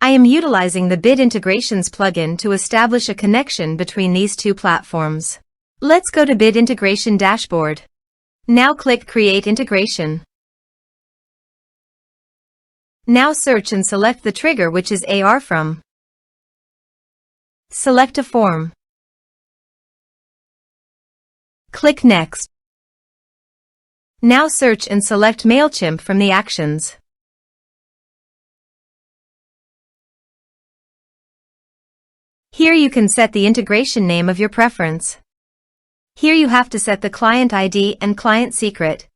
I am utilizing the Bid Integrations plugin to establish a connection between these two platforms. Let's go to Bid Integration Dashboard. Now click Create Integration. Now search and select the trigger, which is ARForms. Select a form. Click Next. Now search and select Mailchimp from the actions. Here you can set the integration name of your preference. Here you have to set the client ID and client secret.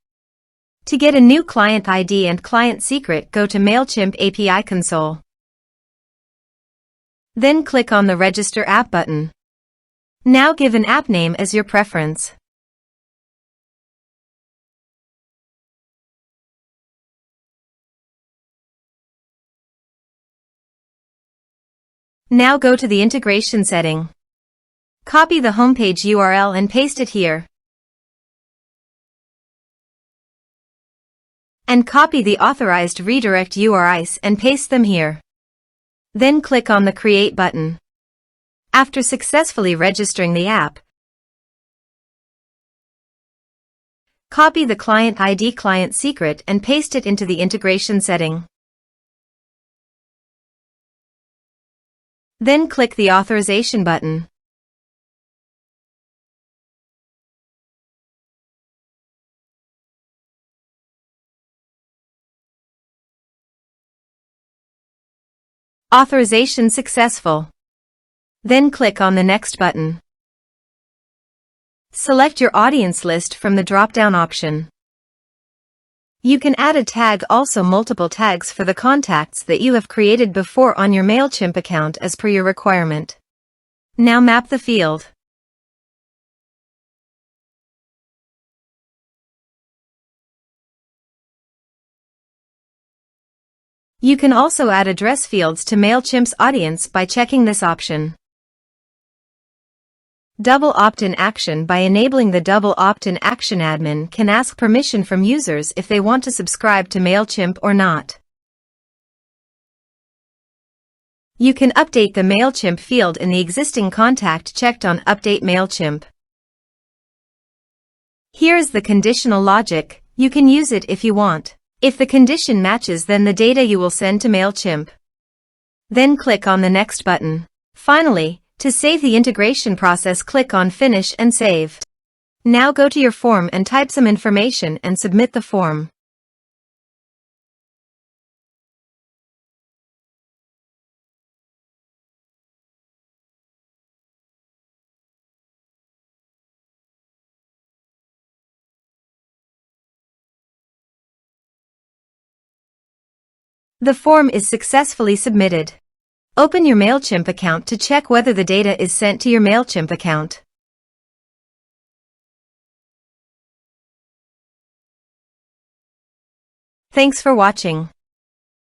To get a new client ID and client secret, go to Mailchimp API console. Then click on the Register App button. Now give an app name as your preference. Now go to the integration setting. Copy the homepage URL and paste it here. And copy the authorized redirect URIs and paste them here. Then click on the Create button. After successfully registering the app, copy the client ID client secret and paste it into the integration setting. Then click the Authorization button. Authorization successful. Then click on the Next button. Select your audience list from the drop-down option. You can add a tag, also multiple tags for the contacts that you have created before on your Mailchimp account as per your requirement. Now map the field. You can also add address fields to Mailchimp's audience by checking this option. Double opt-in action. By enabling the double opt-in action, admin can ask permission from users if they want to subscribe to Mailchimp or not. You can update the Mailchimp field in the existing contact checked on Update Mailchimp. Here is the conditional logic. You can use it if you want. If the condition matches, then the data you will send to Mailchimp. Then click on the Next button. Finally, to save the integration process, click on Finish and Save. Now go to your form and type some information and submit the form. The form is successfully submitted. Open your Mailchimp account to check whether the data is sent to your Mailchimp account. Thanks for watching.